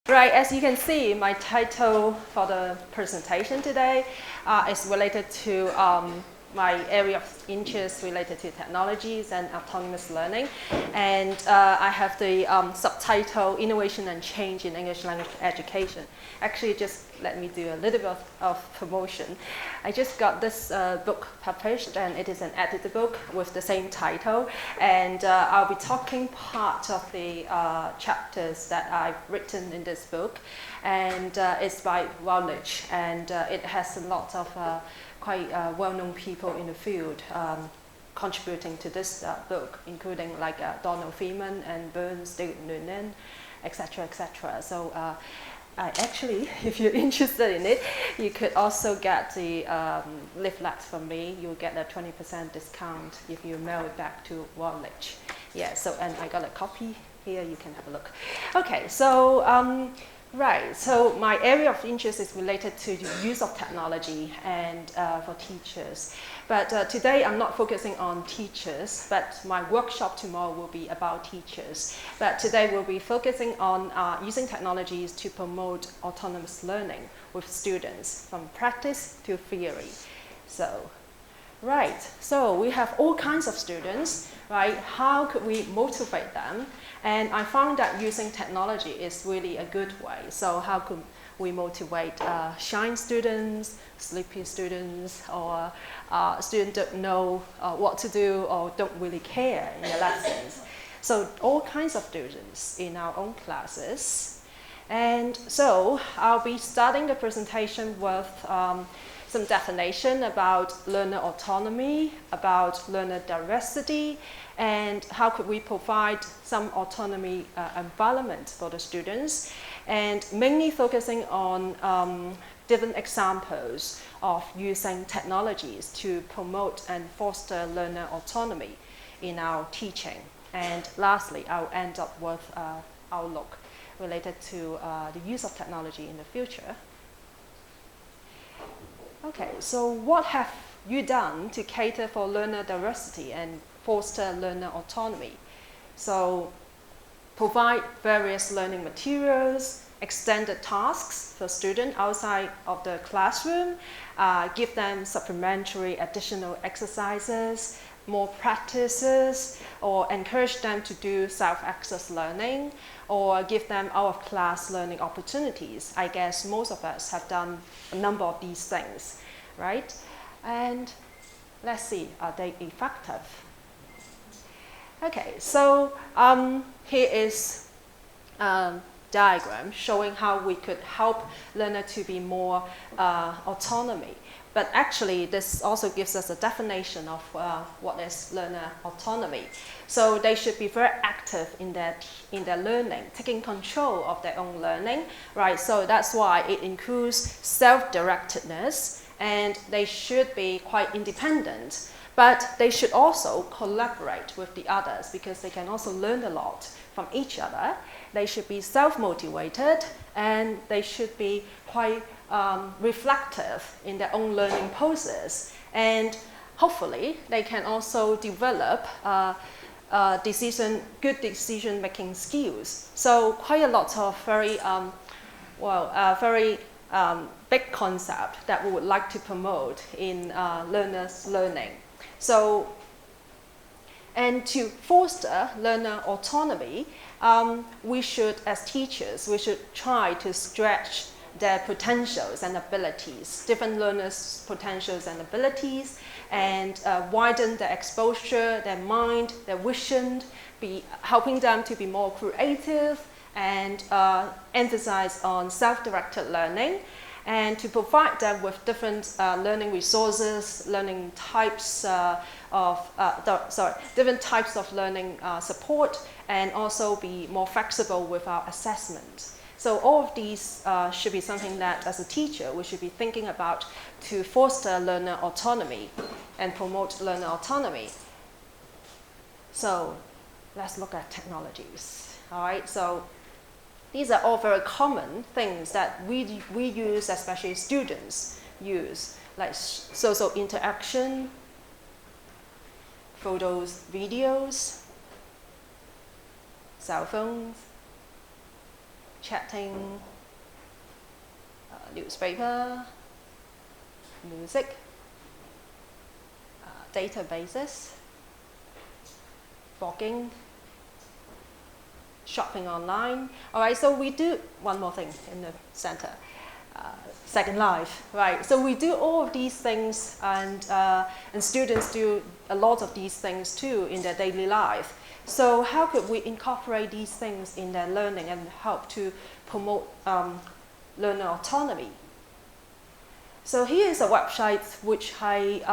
Right, as you can see, my title for the presentation today is related to my area of interest related to technologies and autonomous learning. And I have the subtitle, Innovation and Change in English Language Education. Actually, just let me do a little bit of promotion. I just got this book published, and it is an edited book with the same title. And I'll be talking part of the chapters that I've written in this book. And it's by Wong, and it has a lot of quite well-known people in the field contributing to this book, including like Donald Freeman and Burns, David Noonan, etc., etc. So actually, if you're interested in it, you could also get the leaflet from me. You'll get a 20% discount if you mail it back to Wong. Yeah, so, and I got a copy here, you can have a look. Okay, so right, so my area of interest is related to the use of technology and for teachers. But today I'm not focusing on teachers, but my workshop tomorrow will be about teachers. But today we'll be focusing on using technologies to promote autonomous learning with students from practice to theory. So, right, so we have all kinds of students, right? How could we motivate them? And I found that using technology is really a good way. So how could we motivate shy students, sleepy students, or students don't know what to do or don't really care in their lessons? So all kinds of students in our own classes. And so I'll be starting the presentation with some definition about learner autonomy, about learner diversity, and how could we provide some autonomy environment for the students, and mainly focusing on different examples of using technologies to promote and foster learner autonomy in our teaching. And lastly, I'll end up with outlook related to the use of technology in the future. Okay, so what have you done to cater for learner diversity and foster learner autonomy? So provide various learning materials, extended tasks for students outside of the classroom, give them supplementary additional exercises, more practices, or encourage them to do self-access learning, or give them out-of-class learning opportunities. I guess most of us have done a number of these things, right? And let's see, are they effective? Okay, so here is a diagram showing how we could help learners to be more autonomy. But actually, this also gives us a definition of what is learner autonomy. So they should be very active in their learning, taking control of their own learning, right? So that's why it includes self-directedness, and they should be quite independent. But they should also collaborate with the others because they can also learn a lot from each other. They should be self-motivated, and they should be quite reflective in their own learning process. And hopefully, they can also develop good decision-making skills. So quite a lot of very, big concept that we would like to promote in learners' learning. So, and to foster learner autonomy, we should, as teachers, we should try to stretch their potentials and abilities, different learners' potentials and abilities, and widen their exposure, their mind, their vision, helping them to be more creative, and emphasize on self-directed learning, and to provide them with different learning resources, learning types different types of learning support, and also be more flexible with our assessment. So all of these should be something that, as a teacher, we should be thinking about to foster learner autonomy and promote learner autonomy. So let's look at technologies. All right, so these are all very common things that we use, especially students use, like social interaction, photos, videos, cell phones, chatting, newspaper, music, databases, blogging, shopping online. All right, so we do one more thing in the center, Second Life, right? So we do all of these things, and students do a lot of these things too in their daily life. So how could we incorporate these things in their learning and help to promote learner autonomy? So here is a website which I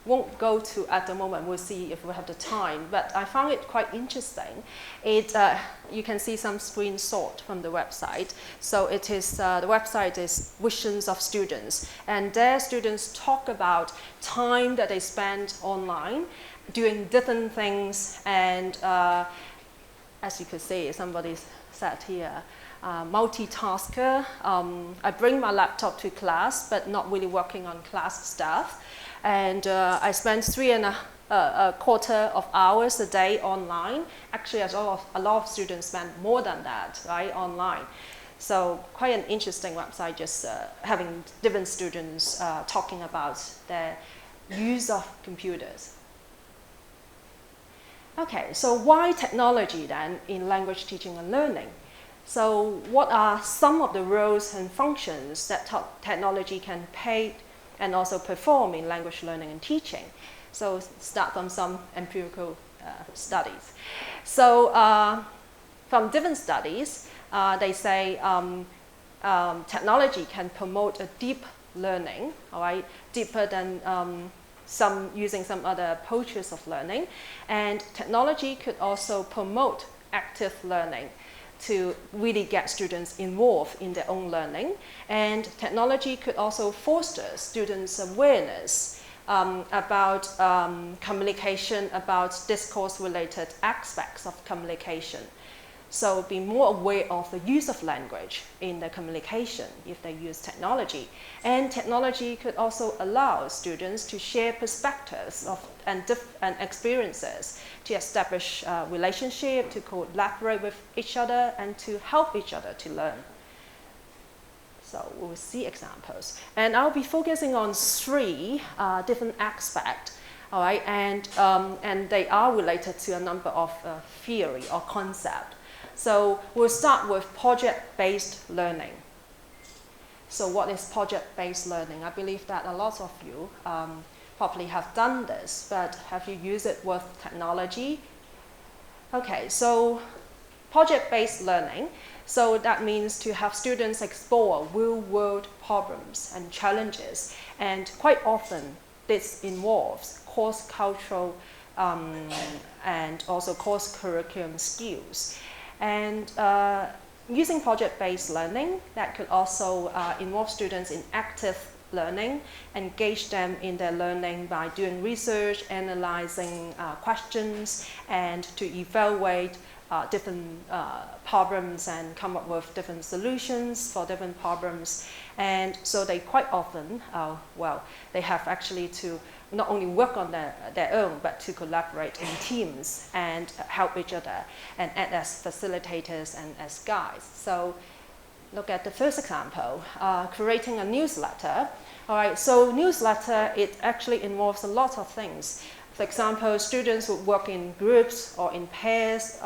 won't go to at the moment. We'll see if we have the time, but I found it quite interesting. You can see some screenshot from the website. So it is, the website is Visions of Students, and there students talk about time that they spend online doing different things, and as you could see, somebody said here, multitasker. I bring my laptop to class, but not really working on class stuff. And I spend 3.25 hours a day online. Actually, a lot of students spend more than that, right, online. So quite an interesting website, just having different students talking about their use of computers. Okay, so why technology then in language teaching and learning? So what are some of the roles and functions that technology can play and also perform in language learning and teaching? So start from some empirical studies. So from different studies, they say technology can promote a deep learning, all right, deeper than using some other approaches of learning. And technology could also promote active learning to really get students involved in their own learning. And technology could also foster students' awareness about communication, about discourse-related aspects of communication. So be more aware of the use of language in the communication if they use technology. And technology could also allow students to share perspectives and experiences, to establish a relationship, to collaborate with each other, and to help each other to learn. So we'll see examples. And I'll be focusing on 3 different aspects, all right? And they are related to a number of theory or concept. So we'll start with project-based learning. So what is project-based learning? I believe that a lot of you probably have done this, but have you used it with technology? Okay, so project-based learning. So that means to have students explore real-world problems and challenges. And quite often, this involves cross-cultural and also cross-curriculum skills. And using project-based learning, that could also involve students in active learning, engage them in their learning by doing research, analyzing questions, and to evaluate different problems and come up with different solutions for different problems. And so they quite often, they have actually to not only work on their own, but to collaborate in teams and help each other and act as facilitators and as guides. So look at the first example, creating a newsletter. All right, so newsletter, it actually involves a lot of things. For example, students would work in groups or in pairs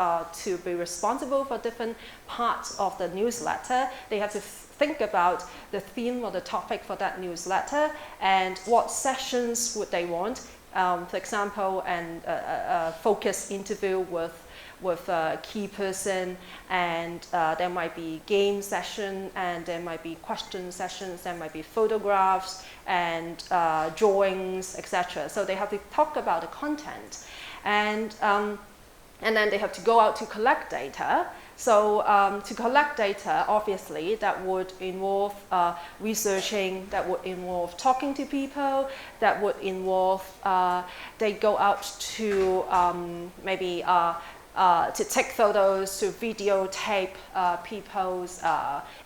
to be responsible for different parts of the newsletter. They have to think about the theme or the topic for that newsletter and what sessions would they want. For example, a focus interview with a key person, and there might be game session, and there might be question sessions, there might be photographs and drawings, etc. So they have to talk about the content, and then they have to go out to collect data. So to collect data, obviously, that would involve researching, that would involve talking to people, that would involve, they go out to maybe to take photos, to videotape people's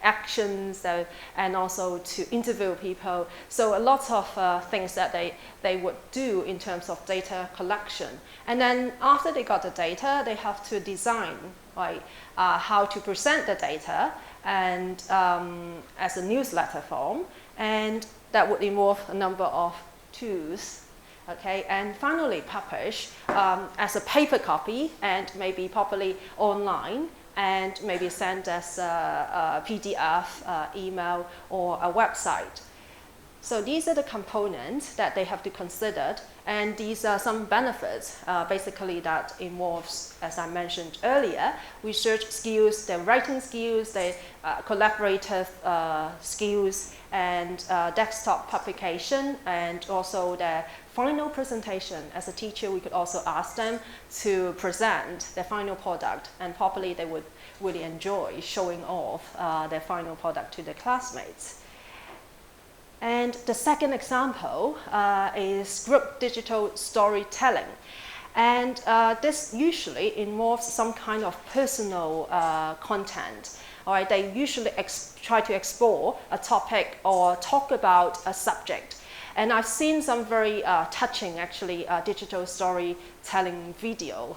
actions, and also to interview people. So a lot of things that they would do in terms of data collection. And then after they got the data, they have to design right? How to present the data and as a newsletter form, and that would involve a number of tools, okay? And finally publish as a paper copy and maybe properly online, and maybe send as a PDF, email, or a website. So these are the components that they have to consider, and these are some benefits basically that involves, as I mentioned earlier, research skills, the writing skills, the collaborative skills, and desktop publication, and also the final presentation. As a teacher, we could also ask them to present their final product, and probably they would really enjoy showing off their final product to their classmates. And the second example is group digital storytelling. And this usually involves some kind of personal content. All right, they usually try to explore a topic or talk about a subject. And I've seen some very touching, actually, digital storytelling video.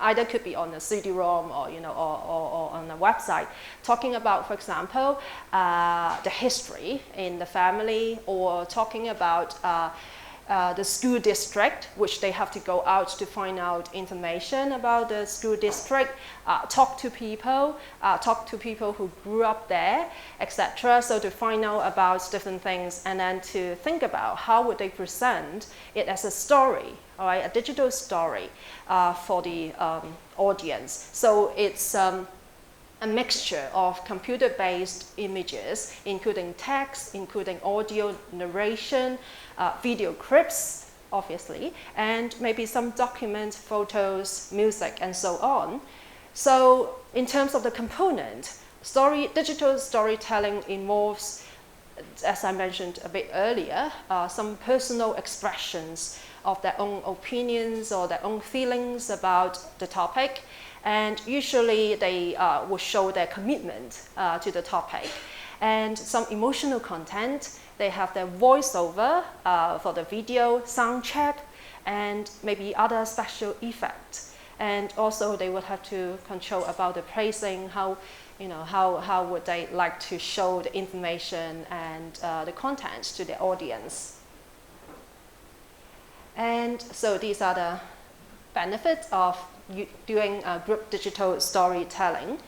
Either could be on a CD-ROM or, or on a website, talking about, for example, the history in the family, or talking about the school district, which they have to go out to find out information about the school district, talk to people who grew up there, etc. So to find out about different things, and then to think about how would they present it as a story, all right, a digital story for the audience. So it's a mixture of computer-based images, including text, including audio narration, video clips, obviously, and maybe some documents, photos, music, and so on. So in terms of the component, digital storytelling involves, as I mentioned a bit earlier, some personal expressions of their own opinions or their own feelings about the topic. And usually they will show their commitment to the topic. And some emotional content, they have their voiceover for the video, sound check, and maybe other special effects. And also they would have to control about the phrasing, how would they like to show the information and the content to the audience. And so these are the benefits of doing group digital storytelling.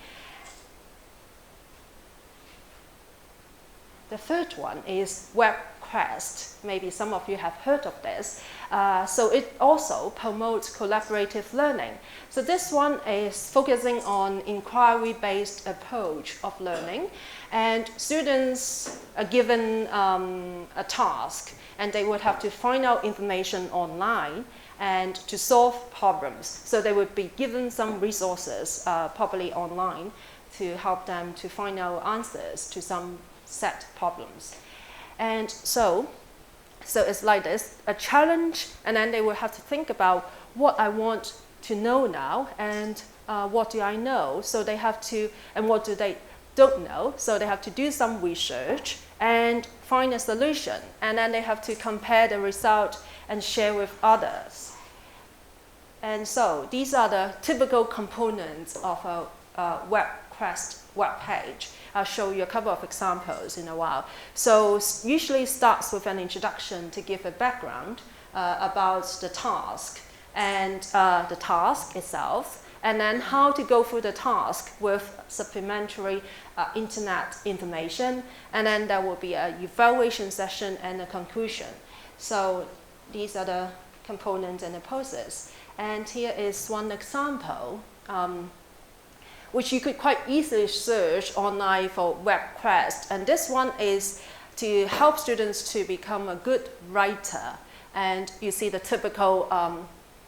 The third one is WebQuest. Maybe some of you have heard of this. So it also promotes collaborative learning. So this one is focusing on inquiry-based approach of learning. And students are given a task, and they would have to find out information online and to solve problems. So they would be given some resources, probably online, to help them to find out answers to some set problems. And so it's like this, a challenge, and then they will have to think about what I want to know now, and what do I know? So they have to, and what do they don't know? So they have to do some research and find a solution, and then they have to compare the result and share with others. And so these are the typical components of a WebQuest web page. I'll show you a couple of examples in a while. So usually starts with an introduction to give a background about the task and the task itself, and then how to go through the task with supplementary internet information, and then there will be an evaluation session and a conclusion. So these are the components and the process. And here is one example, which you could quite easily search online for WebQuest. And this one is to help students to become a good writer. And you see the typical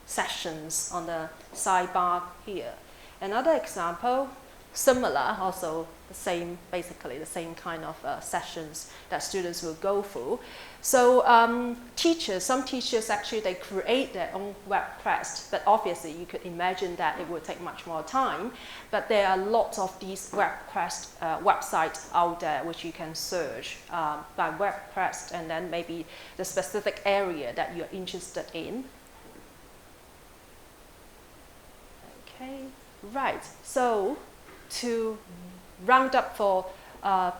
sessions on the sidebar here. Another example, similar, also the same, basically the same kind of sessions that students will go through. So some teachers actually, they create their own WebQuest, but obviously you could imagine that it would take much more time. But there are lots of these WebQuest websites out there which you can search by WebQuest, and then maybe the specific area that you're interested in. Okay, Right, so to round up for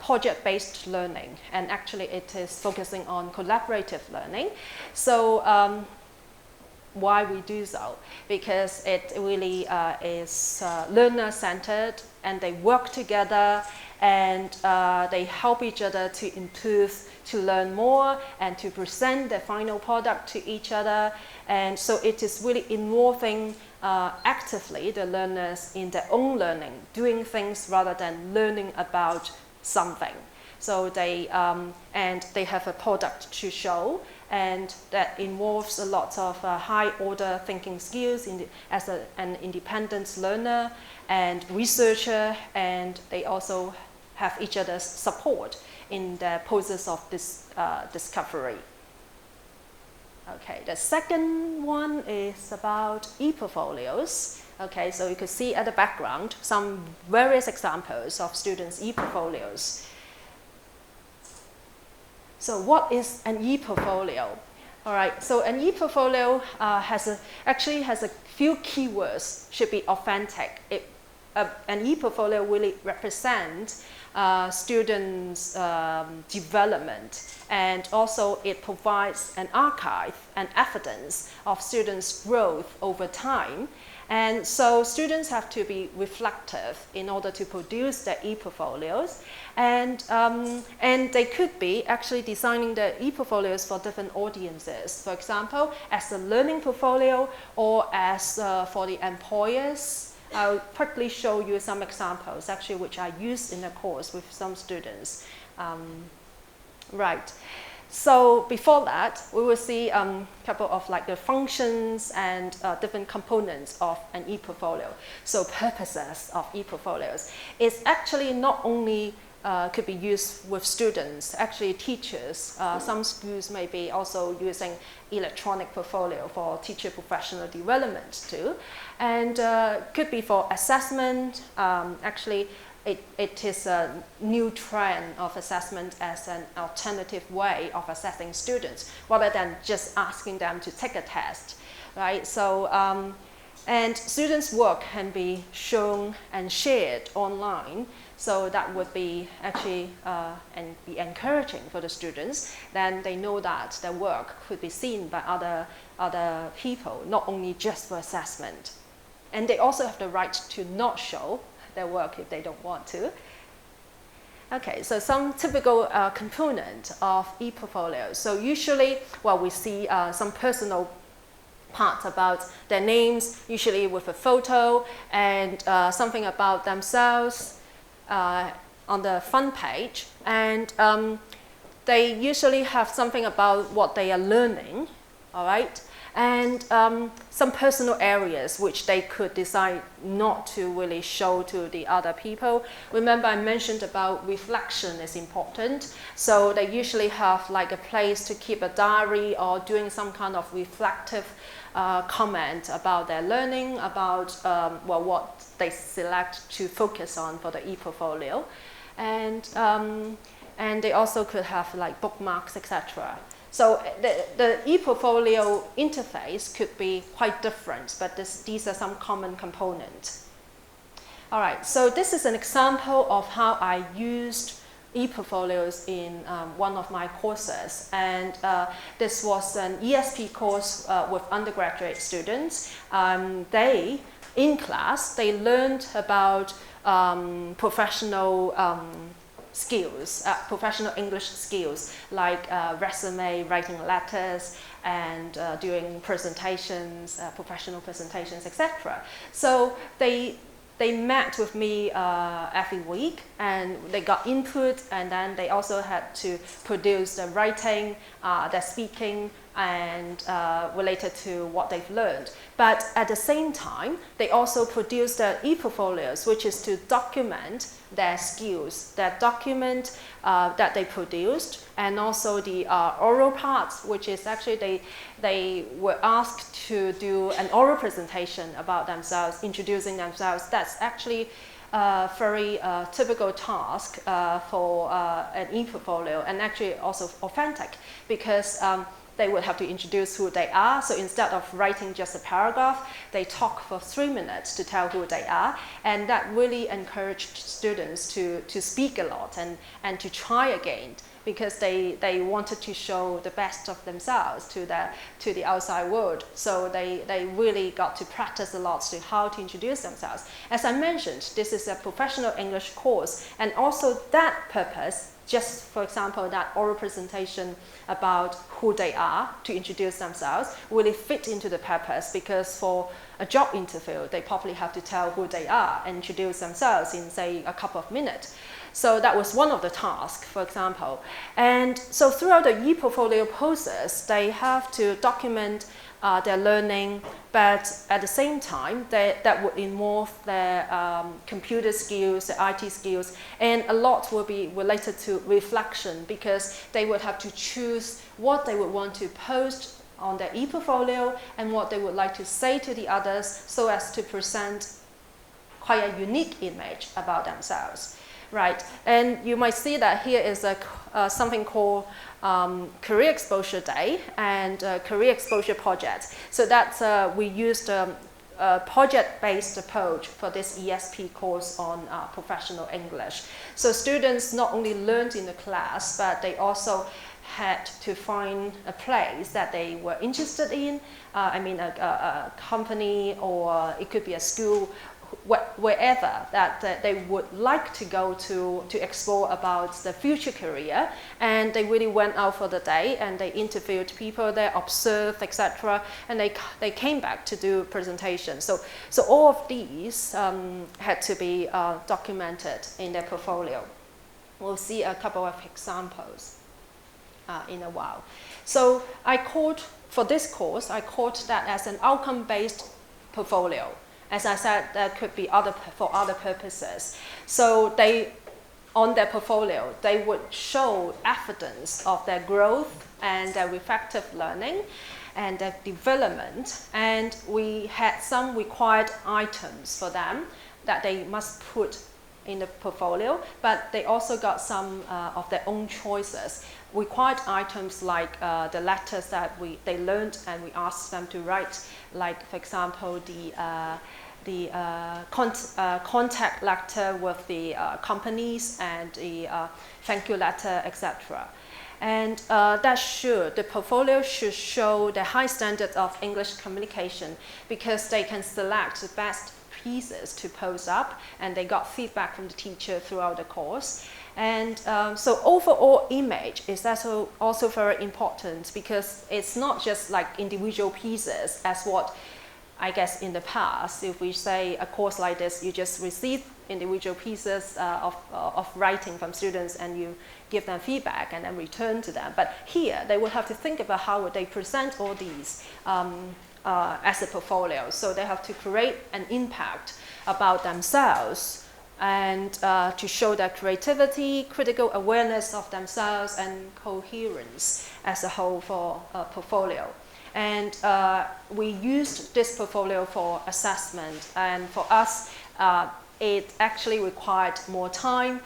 project-based learning, and actually it is focusing on collaborative learning. So why we do so? Because it really is learner-centered, and they work together, and they help each other to improve, to learn more, and to present their final product to each other. And so it is really involving actively the learners in their own learning, doing things rather than learning about something. So they have a product to show, and that involves a lot of high-order thinking skills as an independent learner and researcher, and they also have each other's support in the process of this discovery. Okay, the second one is about e-portfolios. Okay, so you can see at the background some various examples of students' e-portfolios. So what is an e-portfolio? All right, so an e-portfolio actually has a few keywords. Should be authentic. An e-portfolio really represents students' development, and also it provides an archive and evidence of students' growth over time. And so students have to be reflective in order to produce their e-portfolios, and they could be actually designing the e-portfolios for different audiences. For example, as a learning portfolio, or as for the employers. I'll quickly show you some examples, actually, which I used in the course with some students. Right. So before that, we will see a couple of like the functions and different components of an e-portfolio. So purposes of e-portfolios is actually not only could be used with students, actually teachers. Some schools may be also using electronic portfolio for teacher professional development too. And could be for assessment. Actually, it is a new trend of assessment as an alternative way of assessing students, rather than just asking them to take a test, right? So, and students' work can be shown and shared online. So that would be actually and be encouraging for the students. Then they know that their work could be seen by other people, not only just for assessment. And they also have the right to not show their work if they don't want to. Okay, so some typical component of e-portfolios. So usually, well, we see some personal parts about their names, usually with a photo, and something about themselves on the front page. And they usually have something about what they are learning, all right? And some personal areas which they could decide not to really show to the other people. Remember, I mentioned about reflection is important. So they usually have like a place to keep a diary or doing some kind of reflective comment about their learning, about well, what they select to focus on for the e-portfolio. And they also could have like bookmarks, etc. So the e-portfolio interface could be quite different, but these are some common components. All right, so this is an example of how I used e-portfolios in one of my courses. And this was an ESP course with undergraduate students. They, in class, they learned about professional skills, professional English skills, like resume, writing letters, and doing presentations, professional presentations, etc. So they met with me every week, and they got input, and then they also had to produce the writing, the speaking, and related to what they've learned. But at the same time, they also produce the e-portfolios, which is to document their skills, that document that they produced, and also the oral parts, which is actually they were asked to do an oral presentation about themselves, introducing themselves. That's actually a very typical task for an e-portfolio, and actually also authentic, because they would have to introduce who they are. So instead of writing just a paragraph, they talk for 3 minutes to tell who they are. And that really encouraged students to speak a lot and to try again, because they wanted to show the best of themselves to the outside world. So they really got to practice a lot to how to introduce themselves. As I mentioned, this is a professional English course, and also that purpose, just for example, that oral presentation about who they are to introduce themselves, really fit into the purpose, because for a job interview, they probably have to tell who they are and introduce themselves in, say, a couple of minutes. So that was one of the tasks, for example. And so throughout the e-portfolio process, they have to document their learning, but at the same time, that would involve their computer skills, their IT skills, and a lot will be related to reflection, because they would have to choose what they would want to post on their e-portfolio and what they would like to say to the others, so as to present quite a unique image about themselves. Right, and you might see that here is something called Career Exposure Day and Career Exposure Project. So that's we used a project-based approach for this ESP course on professional English. So students not only learned in the class, but they also had to find a place that they were interested in. I mean, a company, or it could be a school, wherever that they would like to go to explore about the future career. And they really went out for the day and they interviewed people there, observed, etc. And they came back to do presentations. So all of these had to be documented in their portfolio. We'll see a couple of examples in a while. So for this course, I called that as an outcome-based portfolio. As I said, that could be for other purposes. So on their portfolio, they would show evidence of their growth and their reflective learning and their development. And we had some required items for them that they must put in the portfolio, but they also got some of their own choices. Required items like the letters that they learned and we asked them to write, like, for example, the contact letter with the companies and the thank you letter, etc. And the portfolio should show the high standard of English communication, because they can select the best pieces to post up, and they got feedback from the teacher throughout the course. And so overall image is also very important, because it's not just like individual pieces, as what I guess in the past, if we say a course like this, you just receive individual pieces of writing from students and you give them feedback and then return to them. But here, they will have to think about how would they present all these as a portfolio. So they have to create an impact about themselves and to show their creativity, critical awareness of themselves, and coherence as a whole for a portfolio. And we used this portfolio for assessment, and for us, it actually required more time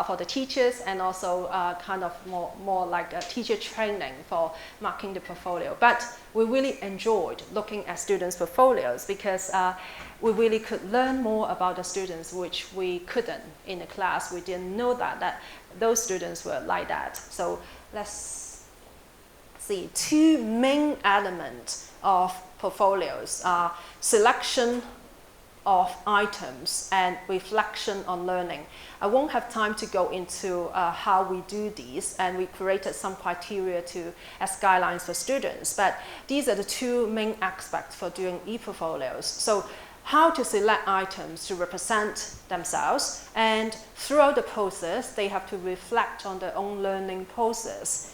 for the teachers, and also kind of more like a teacher training for marking the portfolio. But we really enjoyed looking at students' portfolios, because we really could learn more about the students, which we couldn't in the class. We didn't know that those students were like that. So let's see, two main elements of portfolios are selection of items and reflection on learning. I won't have time to go into how we do these, and we created some criteria as guidelines for students, but these are the two main aspects for doing e-portfolios. So how to select items to represent themselves, and throughout the process, they have to reflect on their own learning process.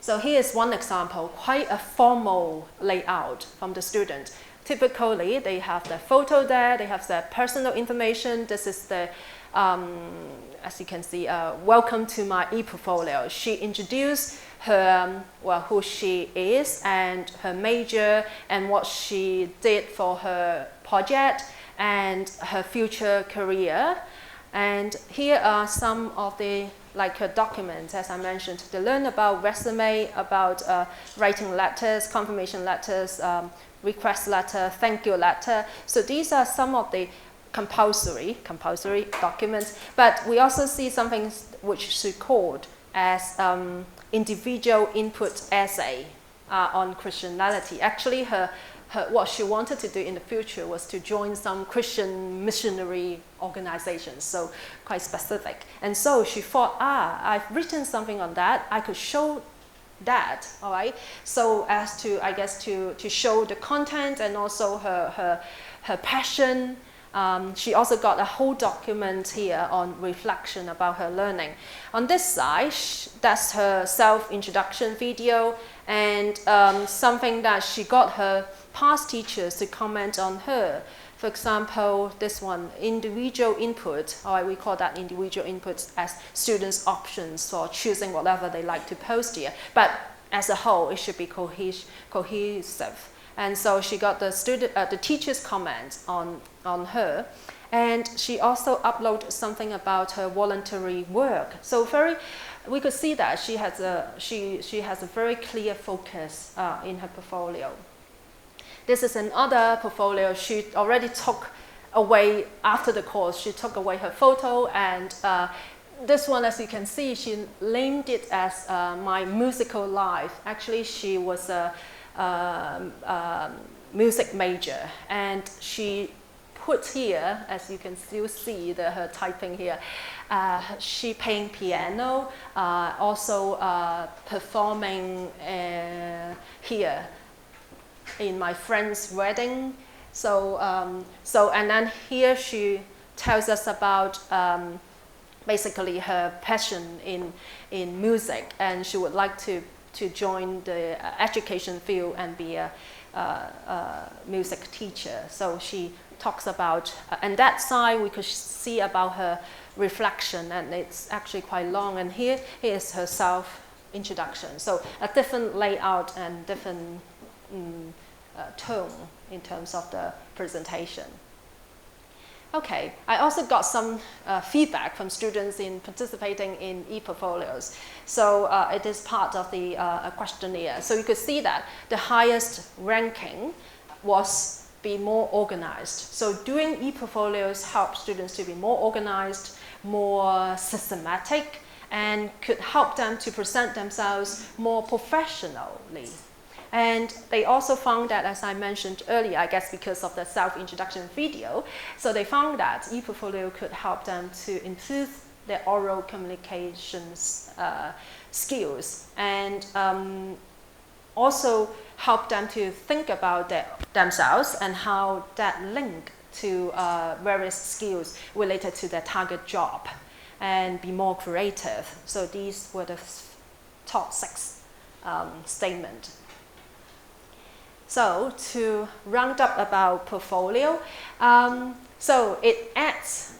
So here's one example, quite a formal layout from the student. Typically, they have their photo there, they have their personal information. This is the, as you can see, welcome to my e-portfolio. She introduced her, who she is and her major and what she did for her project and her future career. And here are some of the like her documents, as I mentioned, to learn about resume, about writing letters, confirmation letters, request letter, thank you letter. So these are some of the compulsory documents, but we also see something which she called as individual input essay on Christianity. Actually, what she wanted to do in the future was to join some Christian missionary organizations, so quite specific. And so she thought, I've written something on that, I could show that, all right? So as to, I guess, to show the content and also her passion. She also got a whole document here on reflection about her learning. On this side, that's her self-introduction video, and something that she got her past teachers to comment on her. For example, this one, individual input, or we call that individual inputs as students' options for choosing whatever they like to post here. But as a whole, it should be cohesive. And so she got the teacher's comments on her. And she also uploaded something about her voluntary work. So we could see that she has a very clear focus in her portfolio. This is another portfolio she already took away after the course. She took away her photo, and this one, as you can see, she named it as My Musical Life. Actually, she was a music major, and she put here, as you can still see her typing here, she playing piano, also performing here in my friend's wedding. So and then here she tells us about basically her passion in music, and she would like to join the education field and be a music teacher. So she talks about, and that side we could see about her reflection, and it's actually quite long. And here is her self-introduction. So a different layout and different tone in terms of the presentation. Okay, I also got some feedback from students in participating in e-portfolios. So it is part of the questionnaire. So you could see that the highest ranking was be more organized. So doing e-portfolios help students to be more organized, more systematic, and could help them to present themselves more professionally. And they also found that, as I mentioned earlier, I guess because of the self-introduction video, so they found that e-portfolio could help them to improve their oral communications skills, and also help them to think about themselves and how that link to various skills related to their target job, and be more creative. So these were the top 6 statements. So to round up about portfolio, so it adds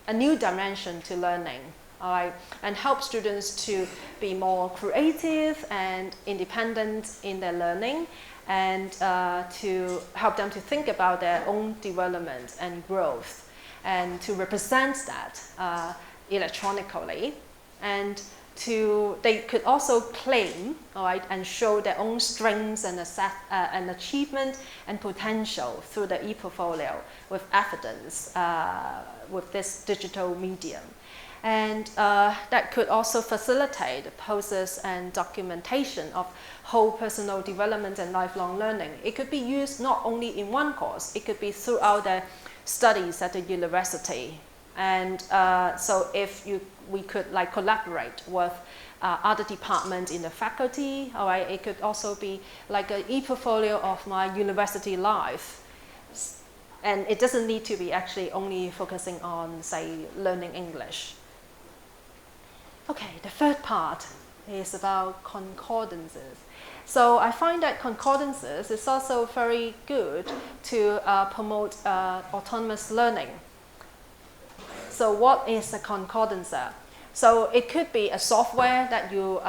a new dimension to learning, all right, and helps students to be more creative and independent in their learning, and to help them to think about their own development and growth, and to represent that electronically, and they could also claim, all right, and show their own strengths and achievement and potential through the e-portfolio with evidence with this digital medium. And that could also facilitate the process and documentation of whole personal development and lifelong learning. It could be used not only in one course, it could be throughout their studies at the university. And so if we could like collaborate with other departments in the faculty, all right, it could also be like an e-portfolio of my university life. And it doesn't need to be actually only focusing on, say, learning English. Okay, the third part is about concordances. So I find that concordances is also very good to promote autonomous learning. So what is a concordance? So it could be a software that you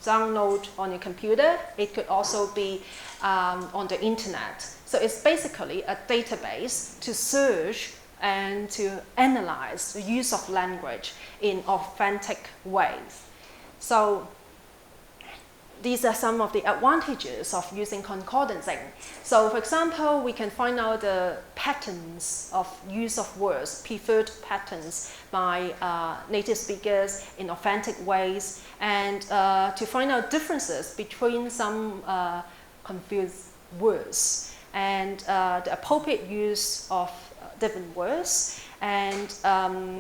download on your computer. It could also be on the internet. So it's basically a database to search and to analyze the use of language in authentic ways. So these are some of the advantages of using concordancing. So for example, we can find out the patterns of use of words, preferred patterns by native speakers in authentic ways, and to find out differences between some confused words, and the appropriate use of different words, and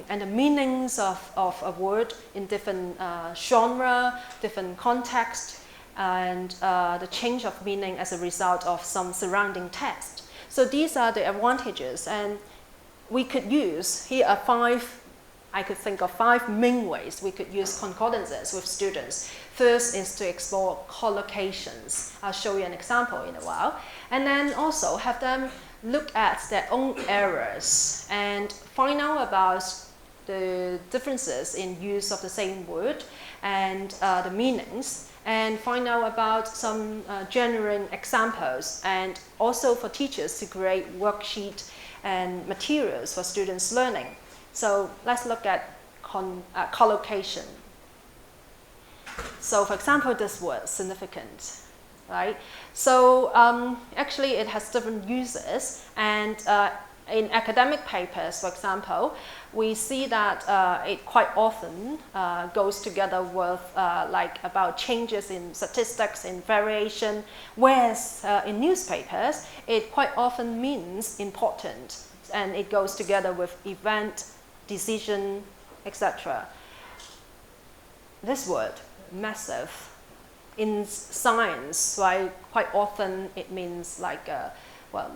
the meanings of a word in different genre, different context, and the change of meaning as a result of some surrounding text. So these are the advantages, and we could use, here are I could think of 5 main ways we could use concordances with students. First is to explore collocations. I'll show you an example in a while. And then also have them look at their own errors and find out about the differences in use of the same word and the meanings, and find out about some genuine examples, and also for teachers to create worksheets and materials for students' learning. So let's look at collocation. So for example, this word, significant, right? So actually it has different uses, and in academic papers, for example, we see that it quite often goes together with like about changes in statistics, in variation, whereas in newspapers, it quite often means important, and it goes together with event, decision, etc. This word, massive, in science, right, quite often it means like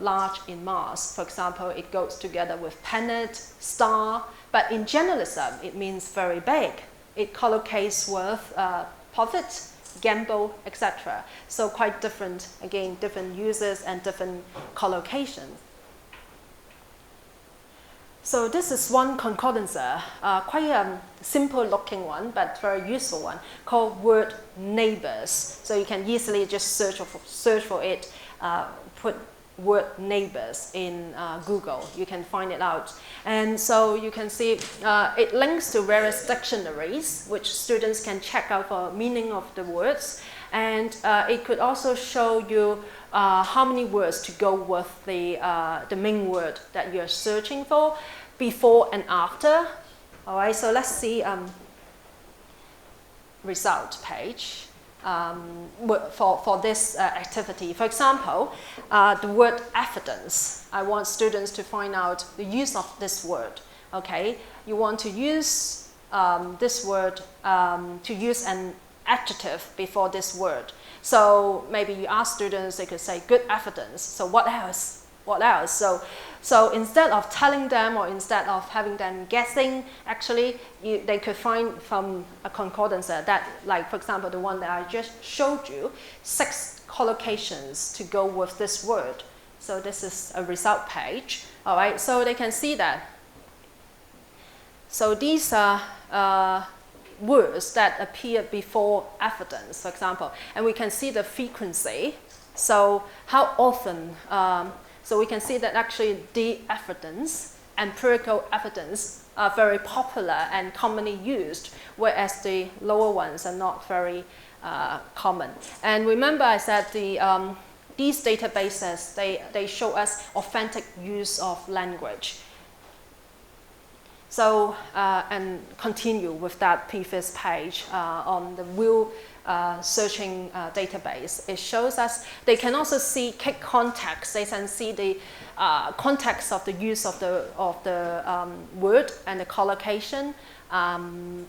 large in mass. For example, it goes together with planet, star, but in journalism, it means very big. It collocates with profit, gamble, etc. So quite different, again, different uses and different collocations. So this is one concordancer, quite a simple looking one, but very useful one, called word neighbors. So you can easily just search for it, put word neighbors in Google. You can find it out. And so you can see it links to various dictionaries, which students can check out for meaning of the words. And it could also show you how many words to go with the main word that you're searching for, before and after. All right, so let's see result page for this activity. For example, the word evidence. I want students to find out the use of this word. Okay, you want to use this word to use an adjective before this word. So maybe you ask students, they could say good evidence. So what else? What else? So instead of telling them, or instead of having them guessing, actually they could find from a concordance that, like for example, the one that I just showed you, 6 collocations to go with this word. So this is a result page. All right, so they can see that. So these are words that appear before evidence, for example, and we can see the frequency. So how often? So we can see that actually the evidence, empirical evidence, are very popular and commonly used, whereas the lower ones are not very common. And remember I said these databases, they show us authentic use of language. So, and continue with that previous page on the wheel searching database. It shows us, they can also see context. They can see the context of the use of the word and the collocation from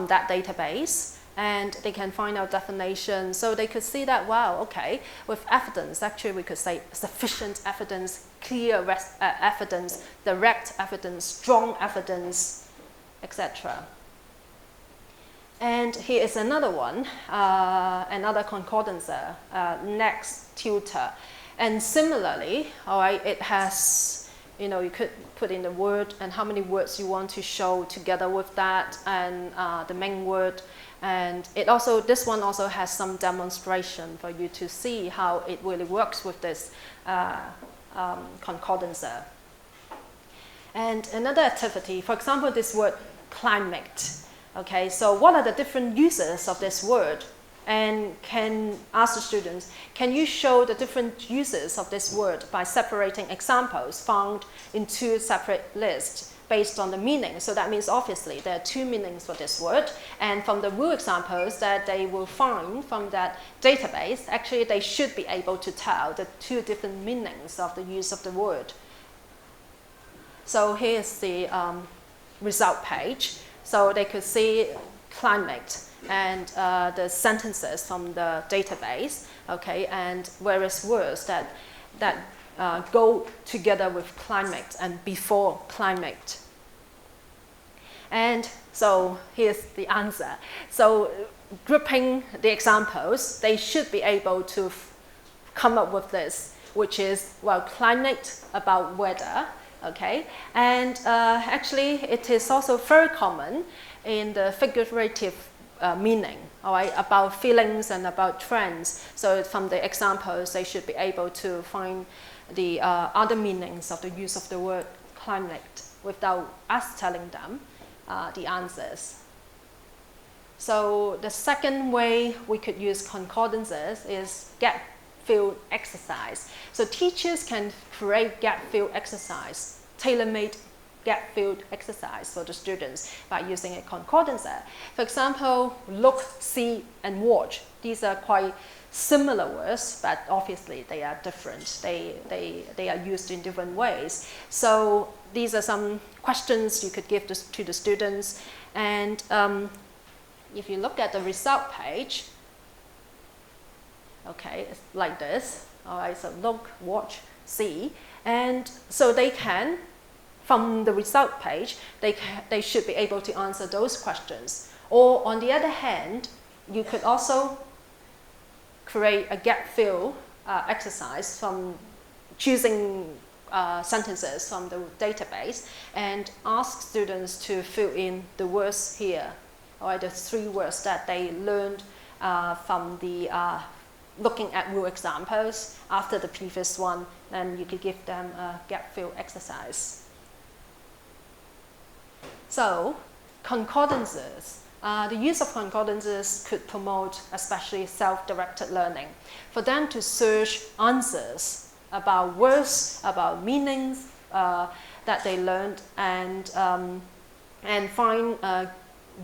that database. And they can find out definition. So they could see that, wow, okay, with evidence, actually we could say sufficient evidence, clear evidence, direct evidence, strong evidence, etc. And here is another one, another concordancer, next tutor. And similarly, all right, it has, you know, you could put in the word and how many words you want to show together with that, and the main word. And it also, this one also has some demonstration for you to see how it really works with this concordancer. And another activity, for example, this word climate. Okay, so what are the different uses of this word? And can ask the students, can you show the different uses of this word by separating examples found in two separate lists based on the meaning? So that means obviously there are two meanings for this word, and from the rule examples that they will find from that database, actually they should be able to tell the two different meanings of the use of the word. So here's the result page. So they could see climate and the sentences from the database, okay, and various words that go together with climate and before climate. And so here's the answer. So grouping the examples, they should be able to come up with this, which is, well, climate about weather, okay, and actually it is also very common in the figurative meaning, all right, about feelings and about trends. So from the examples, they should be able to find the other meanings of the use of the word climate without us telling them the answers. So the second way we could use concordances is gap-filled exercise. So teachers can create gap-filled exercise, tailor-made gap-filled exercise for the students by using a concordance. For example, look, see, and watch. These are quite similar words, but obviously they are different. They are used in different ways. So these are some questions you could give to the students. And if you look at the result page, okay, it's like this. All right, so look, watch, see. And so they can, from the result page, they should be able to answer those questions. Or on the other hand, you could also create a gap-fill exercise from choosing sentences from the database and ask students to fill in the words here, or the three words that they learned from the looking at real examples after the previous one, and you could give them a gap-fill exercise. So, concordances. The use of concordances could promote especially self-directed learning. For them to search answers about words, about meanings that they learned, and find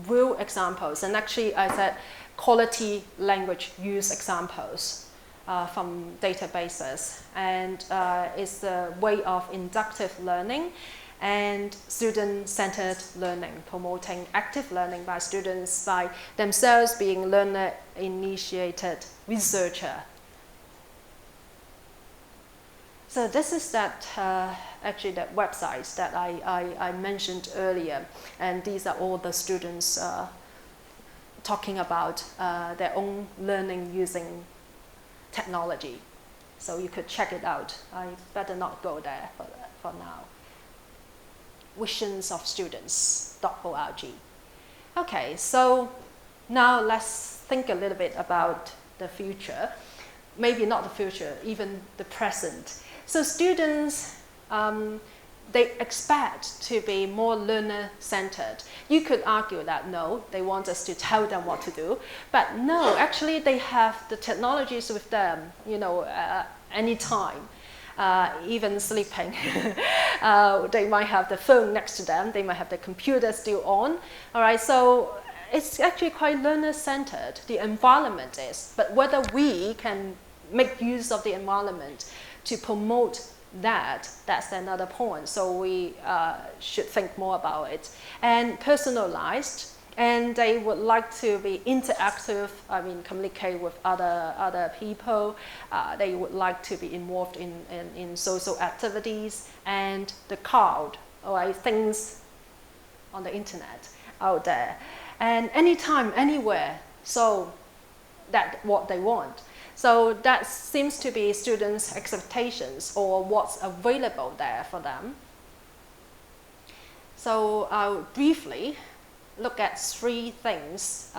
real examples. And actually, I said quality language use examples from databases. And it's a way of inductive learning and student-centered learning, promoting active learning by students by themselves being learner-initiated researcher. So this is that, actually that website that I mentioned earlier, and these are all the students talking about their own learning using technology. So you could check it out. I better not go there for now. visionsofstudents.org. Okay, so now let's think a little bit about the future. Maybe not the future, even the present. So students, they expect to be more learner-centered. You could argue that no, they want us to tell them what to do, but no, actually they have the technologies with them, you know, anytime. Even sleeping. They might have the phone next to them, they might have the computer still on. All right, so it's actually quite learner-centered, the environment is, but whether we can make use of the environment to promote that, that's another point. So we should think more about it. And personalized, and they would like to be interactive, I mean, communicate with other people. They would like to be involved in social activities and the cloud, all right, things on the internet out there. And anytime, anywhere, so that's what they want. So that seems to be students' expectations or what's available there for them. So I'll briefly look at three things,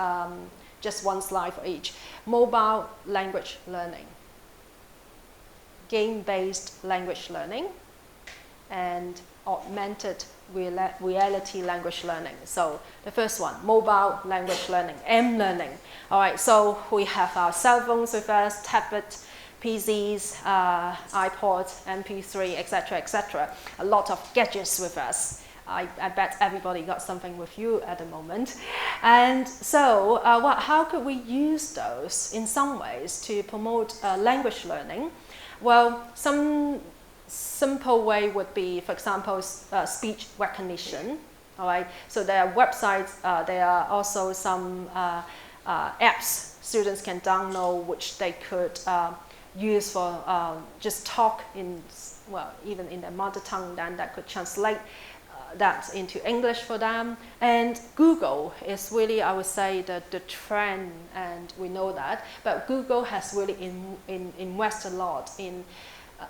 just one slide for each. Mobile language learning, game-based language learning, and augmented reality language learning. So the first one, mobile language learning, M-learning. All right, so we have our cell phones with us, tablet, PCs, iPods, MP3, etc., etc. A lot of gadgets with us. I bet everybody got something with you at the moment. And so how could we use those in some ways to promote language learning? Well, some simple way would be, for example, speech recognition. All right, so there are websites, there are also some apps students can download which they could use for just talk in, well, even in their mother tongue, then that could translate that into English for them. And Google is really, I would say, the trend, and we know that. But Google has really invested a lot in,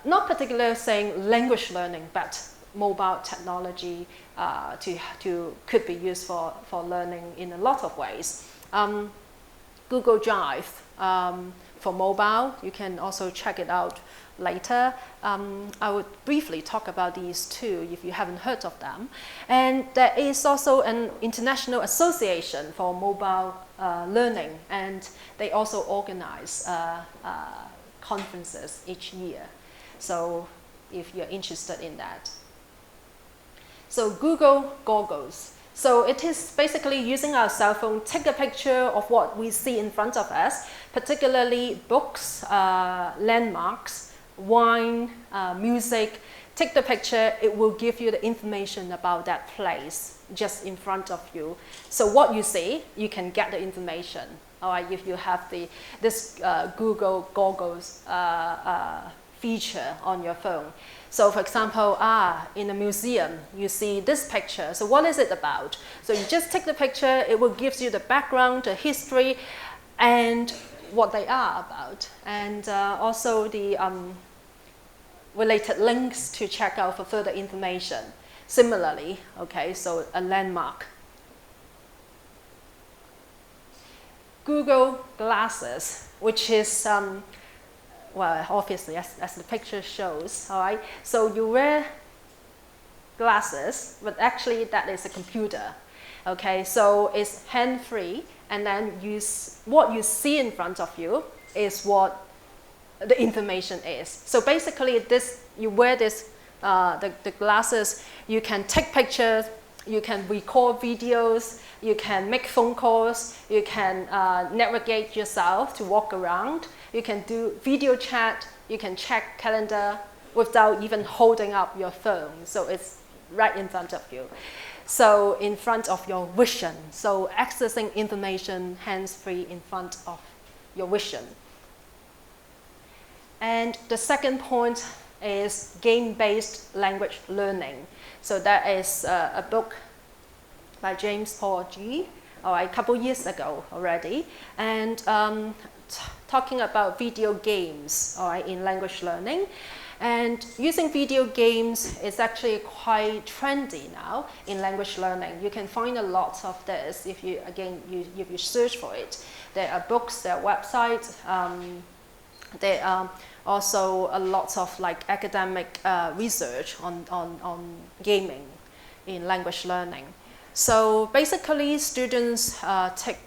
not particularly saying language learning, but mobile technology could be used for learning in a lot of ways. Google Drive for mobile, you can also check it out later. I would briefly talk about these two if you haven't heard of them. And there is also an international association for mobile learning, and they also organize conferences each year. So if you're interested in that. So Google Goggles. So it is basically using our cell phone, take a picture of what we see in front of us, particularly books, landmarks, wine, music. Take the picture, it will give you the information about that place just in front of you. So what you see, you can get the information. All right, if you have this Google Goggles feature on your phone. So for example, in a museum, you see this picture. So what is it about? So you just take the picture, it will give you the background, the history, and what they are about. And also the related links to check out for further information. Similarly, okay, so a landmark. Google Glasses, which is well, obviously, as the picture shows, all right? So you wear glasses, but actually that is a computer, okay? So it's hand-free, and then what you see in front of you is what the information is. So basically, you wear this, the glasses, you can take pictures, you can record videos, you can make phone calls, you can navigate yourself to walk around, you can do video chat, you can check calendar without even holding up your phone. So it's right in front of you. So in front of your vision. So accessing information hands-free in front of your vision. And the second point is game-based language learning. So that is a book by James Paul G, a couple years ago already, and talking about video games, in language learning. And using video games is actually quite trendy now in language learning. You can find a lot of this if you search for it. There are books, there are websites, there are also a lot of academic research on gaming in language learning. So basically, students take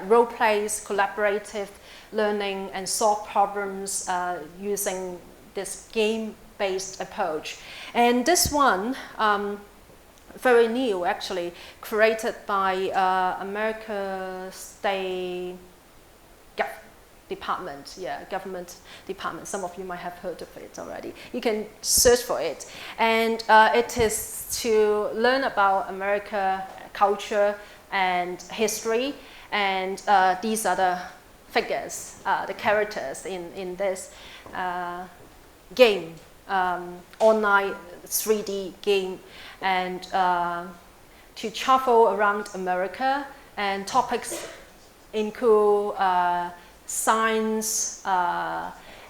role plays, collaborative learning, and solve problems using this game-based approach. And this one, very new actually, created by America State Department, government department. Some of you might have heard of it already. You can search for it. And it is to learn about America culture and history. And these are the figures, the characters in this game, online 3D game. And to travel around America, and topics include science,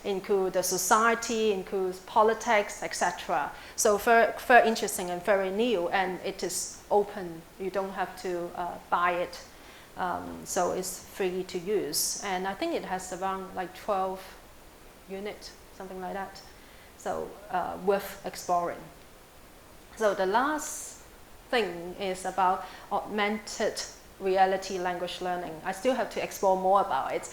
include the society, includes politics, etc. So very interesting and very new, and it is open. You don't have to buy it. So it's free to use. And I think it has around 12 units, something like that. So worth exploring. So the last thing is about augmented reality language learning. I still have to explore more about it.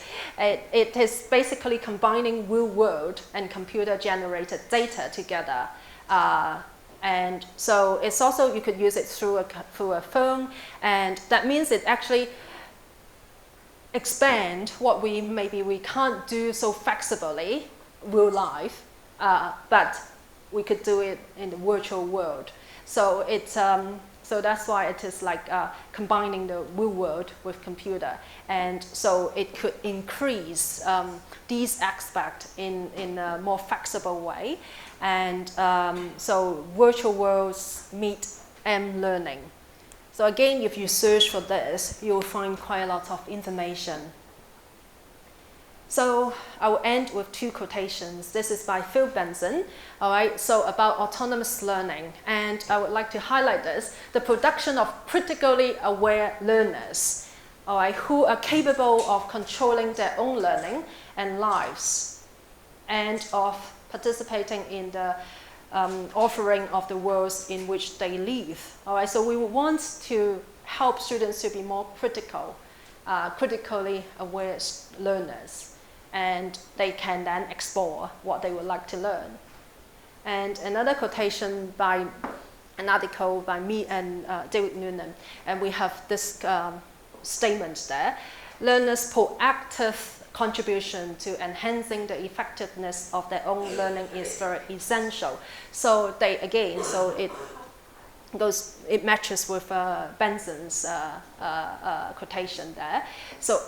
It is basically combining real world and computer generated data together. And so it's also, you could use it through a phone, and that means it actually expand what maybe we can't do so flexibly real life, but we could do it in the virtual world. So it's so that's why it is like combining the real world with computer, and so it could increase these aspects in a more flexible way, and so virtual worlds meet M-learning. So again, if you search for this, you'll find quite a lot of information. So I will end with two quotations. This is by Phil Benson, all right, so about autonomous learning. And I would like to highlight this: the production of critically aware learners, all right, who are capable of controlling their own learning and lives, and of participating in the offering of the worlds in which they live. All right, so we want to help students to be more critically aware learners, and they can then explore what they would like to learn. And another quotation by an article by me and David Noonan, and we have this statement there: learners' proactive contribution to enhancing the effectiveness of their own learning is very essential. So it matches with Benson's quotation there. So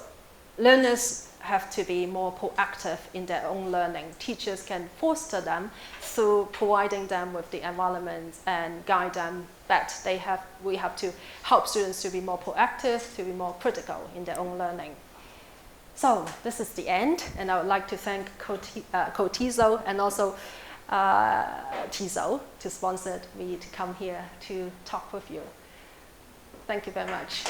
learners have to be more proactive in their own learning. Teachers can foster them through providing them with the environment and guide them, but we have to help students to be more proactive, to be more critical in their own learning. So this is the end, and I would like to thank KOTESOL and also TESOL to sponsor me to come here to talk with you. Thank you very much.